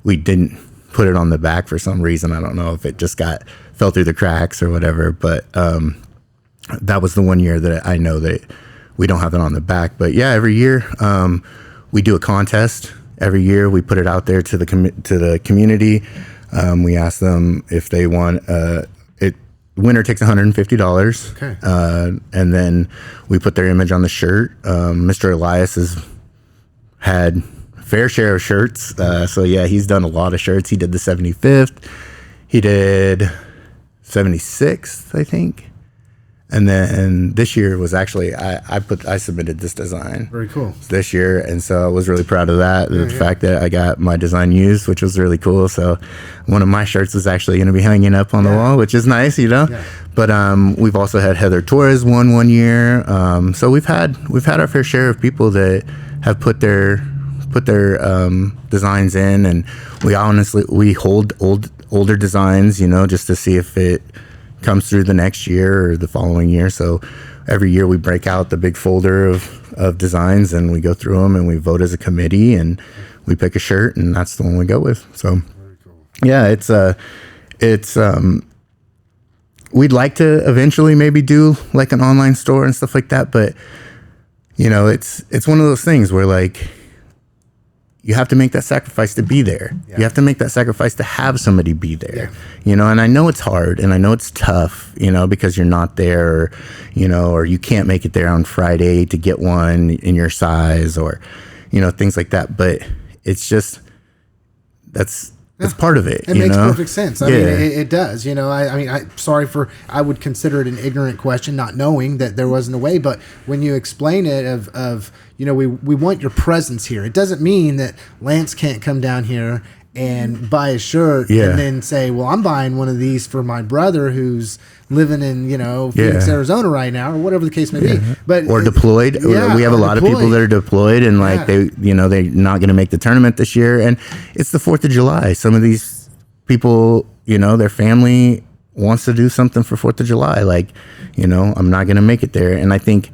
S2: we didn't put it on the back for some reason. I don't know if it just fell through the cracks or whatever, but that was the 1 year that I know that we don't have it on the back. But yeah, every year we do a contest. Every year we put it out there to the community. We ask them if they want winner takes $150.
S1: Okay.
S2: And then we put their image on the shirt. Mr. Elias has had fair share of shirts. So yeah, he's done a lot of shirts. He did the 75th. He did 76th, I think. And then this year was actually I submitted this design.
S1: Very cool.
S2: This year, and so I was really proud of that. The fact that I got my design used, which was really cool. So one of my shirts is actually going to be hanging up on the wall, which is nice, you know. Yeah. But we've also had Heather Torres won one year. So we've had our fair share of people that have put their designs in, and we hold older designs, you know, just to see if it comes through the next year or the following year. So every year we break out the big folder of designs, and we go through them, and we vote as a committee, and we pick a shirt, and that's the one we go with. So very cool. Yeah, it's we'd like to eventually maybe do like an online store and stuff like that, but you know, it's one of those things where like you have to make that sacrifice to be there. Yeah. You have to make that sacrifice to have somebody be there, you know, and I know it's hard and I know it's tough, you know, because you're not there, or, you know, or you can't make it there on Friday to get one in your size, or, you know, things like that. But it's just, that's part of it.
S1: It makes perfect sense. I mean, it does. You know, I would consider it an ignorant question, not knowing that there wasn't a way. But when you explain it, of you know, we want your presence here. It doesn't mean that Lance can't come down here and buy a shirt and then say, well, I'm buying one of these for my brother who's living in, you know, Phoenix, Arizona right now, or whatever the case may be. But
S2: or deployed. We have a lot of people that are deployed, and like they, you know, they're not going to make the tournament this year, and it's the 4th of July. Some of these people, you know, their family wants to do something for 4th of July. Like, you know, I'm not going to make it there. And I think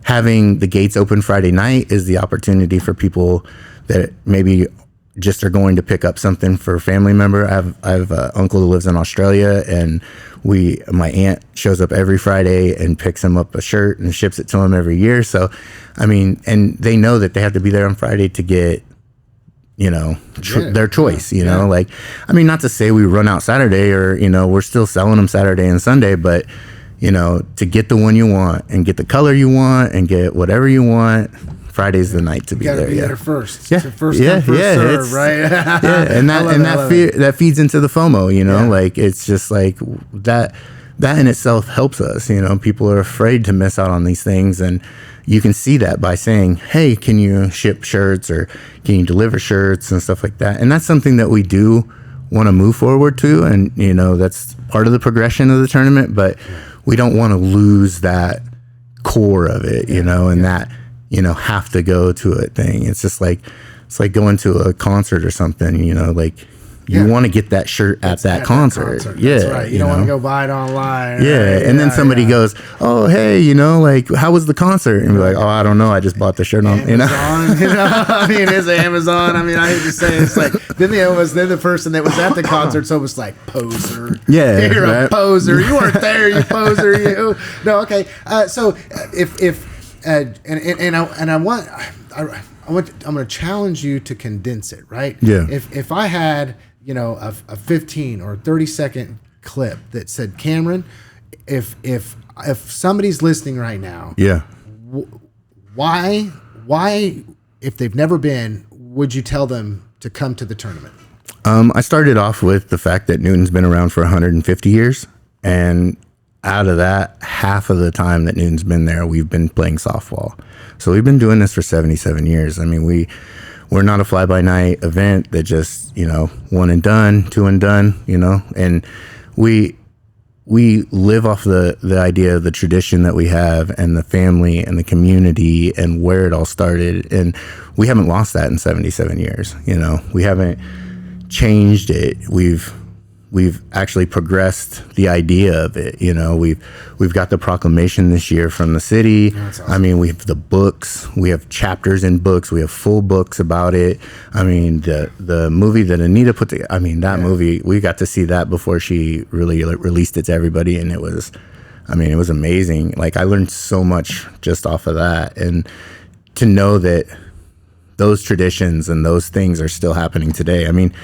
S2: having the gates open Friday night is the opportunity for people that maybe just are going to pick up something for a family member. I have an uncle who lives in Australia, and my aunt shows up every Friday and picks him up a shirt and ships it to him every year. So, I mean, and they know that they have to be there on Friday to get, you know, their choice, you know, like, I mean, not to say we run out Saturday, or, you know, we're still selling them Saturday and Sunday, but, you know, to get the one you want and get the color you want and get whatever you want, Friday's the night to be there.
S1: Be there first. Yeah. First come, first serve, right?
S2: And that feeds into the FOMO, you know, like it's just like that in itself helps us, you know. People are afraid to miss out on these things, and you can see that by saying, hey, can you ship shirts, or can you deliver shirts and stuff like that? And that's something that we do want to move forward to, and, you know, that's part of the progression of the tournament, but we don't want to lose that core of it, you know, and that, you know, have to go to a thing. It's just like, it's like going to a concert or something, you know, like you want to get that shirt at that concert. Yeah.
S1: That's right. You don't want to go buy it online.
S2: Yeah. Right? And then somebody goes, oh, hey, you know, like, how was the concert? And we're like, oh, I don't know. I just bought the shirt on,
S1: Amazon, you know, I mean, it's Amazon. I mean, I hate to say it's like, then the person that was at the concert, so it was like, poser.
S2: Yeah.
S1: You're a poser. You weren't there, you poser, you. No, okay. So I'm going to challenge you to condense it, right?
S2: Yeah.
S1: If I had, you know, a 15 or 30-second clip that said, Cameron, if somebody's listening right now, why, if they've never been, would you tell them to come to the tournament?
S2: I started off with the fact that Newton's been around for 150 years, and out of that, half of the time that Newton's been there, we've been playing softball. So we've been doing this for 77 years. I mean, we're not a fly-by-night event that just, you know, one and done, two and done, you know, and we live off the idea of the tradition that we have, and the family and the community and where it all started. And we haven't lost that in 77 years. You know, we haven't changed it. We've actually progressed the idea of it. You know, we've got the proclamation this year from the city. Awesome. I mean, we have the books, we have chapters in books, we have full books about it. I mean, the movie that Anita put together, I mean, that movie, we got to see that before she really released it to everybody, and it was amazing. Like, I learned so much just off of that, and to know that those traditions and those things are still happening today. I mean,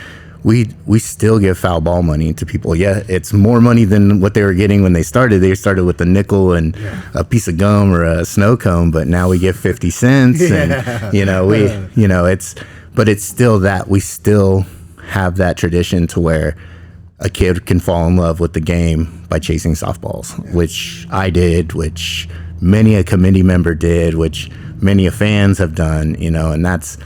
S2: we still give foul ball money to people. Yeah, it's more money than what they were getting when they started. They started with a nickel and a piece of gum or a snow cone, but now we give 50 cents. And, you know, but it's still that we still have that tradition to where a kid can fall in love with the game by chasing softballs, which I did, which many a committee member did, which many of fans have done, you know, and that's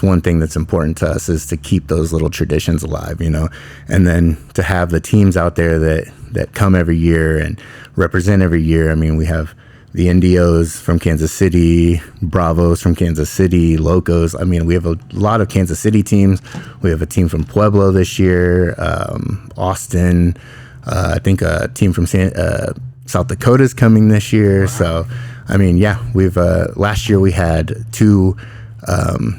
S2: one thing that's important to us, is to keep those little traditions alive, you know, and then to have the teams out there that come every year and represent every year. I mean, we have the NDOs from Kansas City, Bravos from Kansas City, Locos. I mean, we have a lot of Kansas City teams. We have a team from Pueblo this year, Austin. I think a team from South Dakota is coming this year. Wow. So, I mean, yeah, we've last year we had 2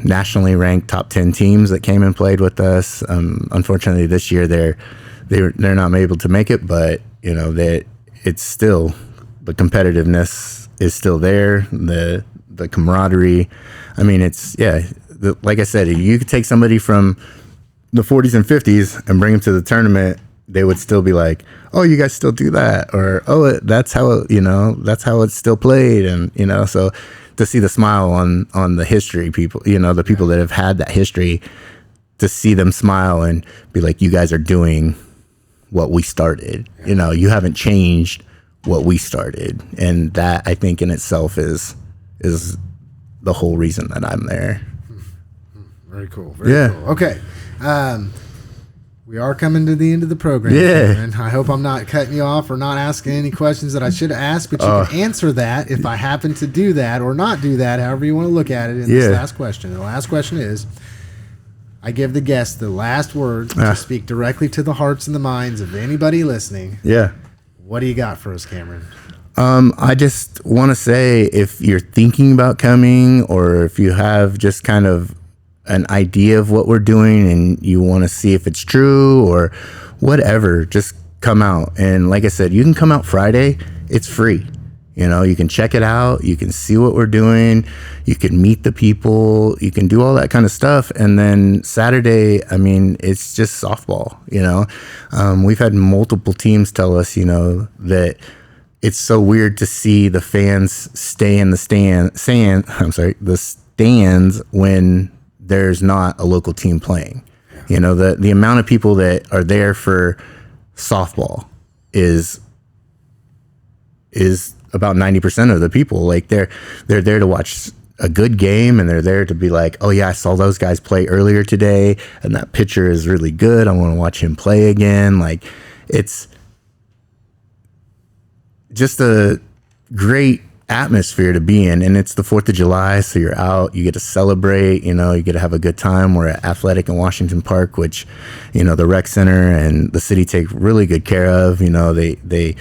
S2: nationally ranked top 10 teams that came and played with us. Unfortunately, this year they're not able to make it, but you know that it's still, the competitiveness is still there, the camaraderie. I mean, it's like I said, you could take somebody from the 40s and 50s and bring them to the tournament, they would still be like, oh, you guys still do that, or oh, that's how it's still played. And you know, so to see the smile on the history people, you know, the people that have had that history, to see them smile and be like, you guys are doing what we started. You know, you haven't changed what we started, and that, I think, in itself is the whole reason that I'm there.
S1: Very cool. Very cool. Okay. We are coming to the end of the program. Yeah. And I hope I'm not cutting you off or not asking any questions that I should have asked, but you can answer that if I happen to do that or not do that, however you want to look at it in this last question. The last question is, I give the guest the last words to speak directly to the hearts and the minds of anybody listening.
S2: Yeah.
S1: What do you got for us, Cameron?
S2: I just want to say, if you're thinking about coming, or if you have just kind of an idea of what we're doing and you want to see if it's true or whatever, just come out. And like I said, you can come out Friday. It's free. You know, you can check it out. You can see what we're doing. You can meet the people. You can do all that kind of stuff. And then Saturday, I mean, it's just softball, you know. We've had multiple teams tell us, you know, that it's so weird to see the fans stay in the stands when there's not a local team playing. You know, the amount of people that are there for softball is about 90% of the people. Like they're there to watch a good game, and they're there to be like, oh yeah, I saw those guys play earlier today, and that pitcher is really good. I want to watch him play again. Like, it's just a great atmosphere to be in, and it's the 4th of July, so you're out, you get to celebrate, you know, you get to have a good time. We're at Athletic in Washington Park, which, you know, the rec center and the city take really good care of. You know, they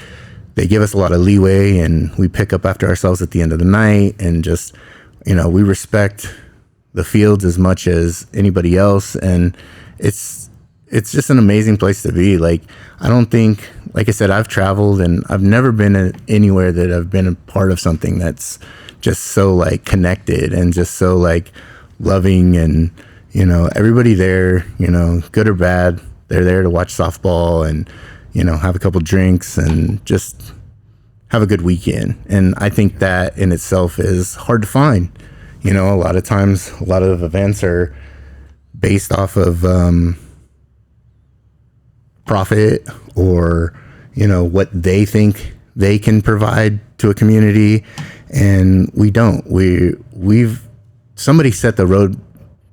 S2: give us a lot of leeway, and we pick up after ourselves at the end of the night, and just, you know, we respect the fields as much as anybody else, and it's just an amazing place to be. Like, I don't think, like I said, I've traveled and I've never been anywhere that I've been a part of something that's just so like connected and just so like loving, and, you know, everybody there, you know, good or bad, they're there to watch softball and, you know, have a couple drinks and just have a good weekend. And I think that in itself is hard to find. You know, a lot of times, a lot of events are based off of profit, or, you know, what they think they can provide to a community, and we don't. Somebody set the road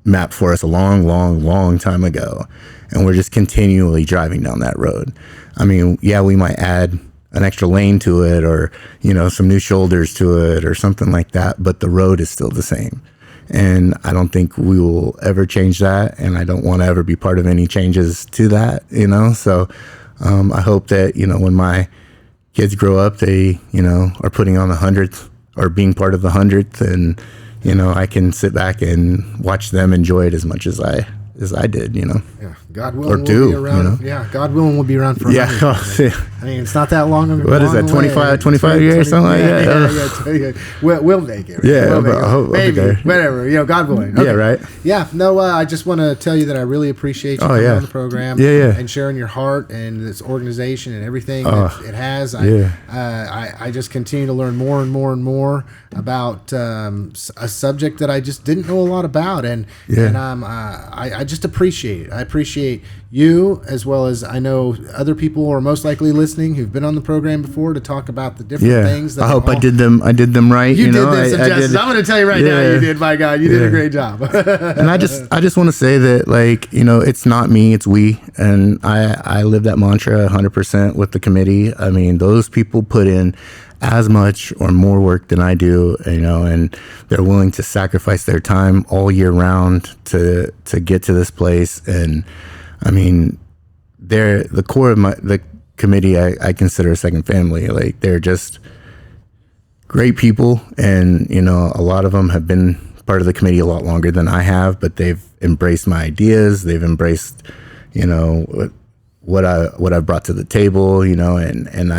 S2: map for us a long time ago, and we're just continually driving down that road. I mean, yeah, we might add an extra lane to it, or, you know, some new shoulders to it or something like that, but the road is still the same. And I don't think we will ever change that, and I don't want to ever be part of any changes to that, you know. So I hope that, you know, when my kids grow up, they, you know, are putting on the 100th or being part of the 100th, and, you know, I can sit back and watch them enjoy it as much as I did, you know.
S1: Yeah, God willing, we'll be around. You know? Yeah, God willing, we'll be around for.
S2: Yeah,
S1: I mean, it's not that long ago.
S2: What is that? 25 years or something like that.
S1: Yeah. We'll make it.
S2: Yeah, I hope,
S1: maybe, whatever. You know, God willing. Okay.
S2: Yeah, right.
S1: Yeah, no. I just want to tell you that I really appreciate you coming on the program. And sharing your heart and this organization and everything that it has. I just continue to learn more and more and more about a subject that I just didn't know a lot about, and I just appreciate it. I appreciate you, as well as I know other people are most likely listening who've been on the program before to talk about the different things. That
S2: I hope I did them right.
S1: You did them some justice. I'm going to tell you right now, you did. My God, you did a great job.
S2: And I just want to say that, like, it's not me, it's we, and I live that mantra 100% with the committee. I mean, those people put in as much or more work than I do, and they're willing to sacrifice their time all year round to get to this place. And I mean, they're the core of the committee. I consider a second family. Like, they're just great people, and a lot of them have been part of the committee a lot longer than I have, but they've embraced my ideas. They've embraced what I've brought to the table, and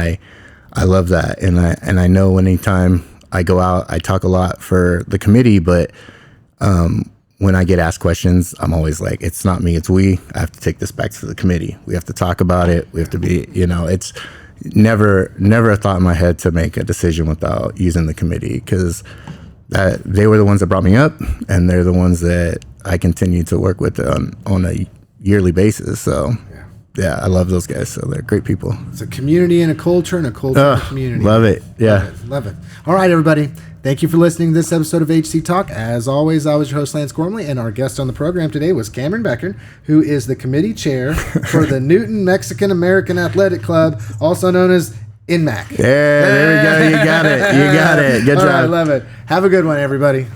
S2: I love that. And I know anytime I go out, I talk a lot for the committee, but when I get asked questions, I'm always like, it's not me, it's we. I have to take this back to the committee. We have to talk about it. We have to be, it's never a thought in my head to make a decision without using the committee, because they were the ones that brought me up, and they're the ones that I continue to work with on a yearly basis. So yeah, I love those guys. So they're great people.
S1: It's a community and a culture, and a culture and a community.
S2: Love it. Yeah.
S1: Love it. All right, everybody. Thank you for listening to this episode of HC Talk. As always, I was your host, Lance Gormley, and our guest on the program today was Cameron Becker, who is the committee chair for the Newton Mexican American Athletic Club, also known as N.M.A.A.C.
S2: Yeah, there we go. You got it. Good job.
S1: All right, love it. Have a good one, everybody.